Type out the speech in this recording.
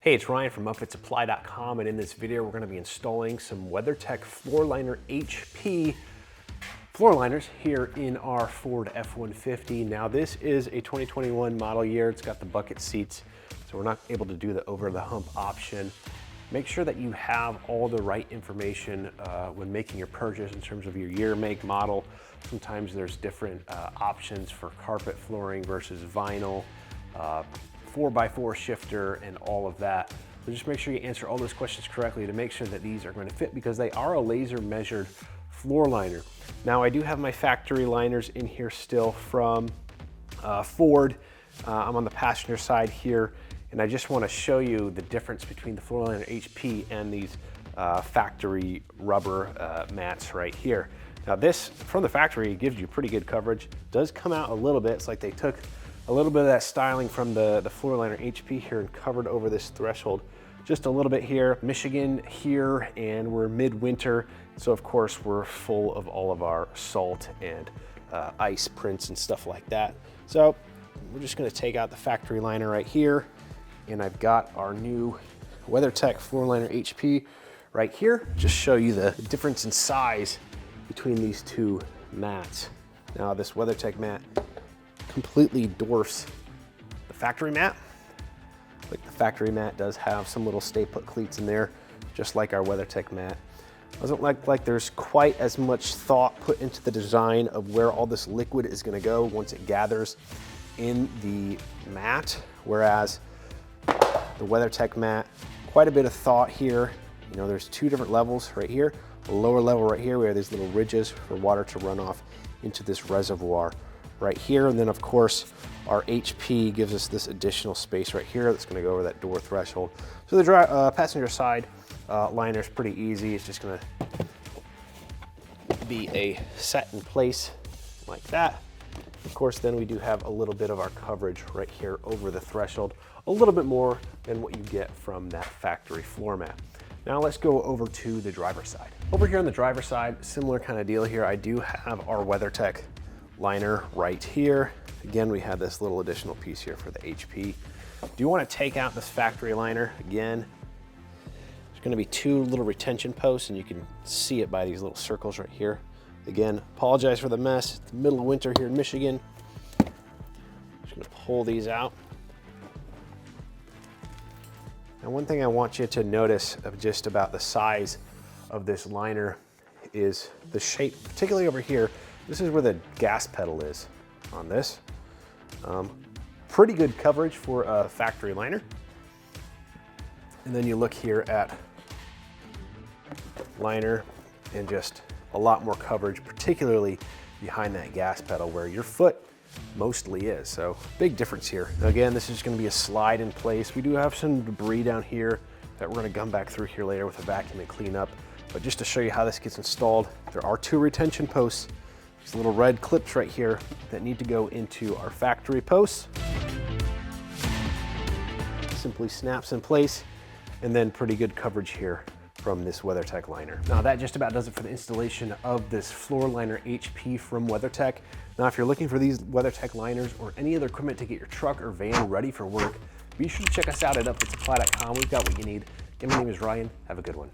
Hey, it's Ryan from UpfitSupply.com, and in this video we're going to be installing some WeatherTech FloorLiner HP floor liners here in our Ford F-150. Now this is a 2021 model year. It's got the bucket seats, so we're not able to do the over-the-hump option. Make sure that you have all the right information when making your purchase in terms of your year, make, model. Sometimes there's different options for carpet flooring versus vinyl. 4x4 shifter and all of that. So just make sure you answer all those questions correctly to make sure that these are going to fit, because they are a laser measured floor liner. Now I do have my factory liners in here still from Ford. I'm on the passenger side here, and I just want to show you the difference between the FloorLiner HP and these factory rubber mats right here. Now this, from the factory, gives you pretty good coverage. It does come out a little bit. It's like they took a little bit of that styling from the FloorLiner HP here and covered over this threshold just a little bit here. Michigan here, and we're midwinter, so of course we're full of all of our salt and ice prints and stuff like that. So we're just gonna take out the factory liner right here, and I've got our new WeatherTech FloorLiner HP right here. Just show you the difference in size between these two mats. Now this WeatherTech mat completely dwarfs the factory mat. Like, the factory mat does have some little stay put cleats in there, just like our WeatherTech mat. Doesn't look like there's quite as much thought put into the design of where all this liquid is gonna go once it gathers in the mat, whereas the WeatherTech mat, quite a bit of thought here. You know, there's two different levels right here. The lower level right here, we have these little ridges for water to run off into this reservoir right here. And then of course our HP gives us this additional space right here that's going to go over that door threshold. So the passenger side liner is pretty easy. It's just going to be a set in place like that. Of course, then we do have a little bit of our coverage right here over the threshold, a little bit more than what you get from that factory floor mat. Now let's go over to the driver's side. Over here on the driver's side, similar kind of deal here. I do have our WeatherTech liner right here. Again, we have this little additional piece here for the HP. Do you want to take out this factory liner? Again, there's going to be two little retention posts, and you can see it by these little circles right here. Again, apologize for the mess. It's the middle of winter here in Michigan. Just going to pull these out. Now, one thing I want you to notice of just about the size of this liner is the shape, particularly over here. This is where the gas pedal is on this. Pretty good coverage for a factory liner. And then you look here at liner, and just a lot more coverage, particularly behind that gas pedal where your foot mostly is. So big difference here. Now again, this is going to be a slide in place. We do have some debris down here that we're going to come back through here later with a vacuum and clean up. But just to show you how this gets installed, there are two retention posts. These little red clips right here that need to go into our factory posts. Simply snaps in place, and then pretty good coverage here from this WeatherTech liner. Now that just about does it for the installation of this FloorLiner HP from WeatherTech. Now if you're looking for these WeatherTech liners or any other equipment to get your truck or van ready for work, be sure to check us out at UpfitSupply.com. We've got what you need. Again, my name is Ryan. Have a good one.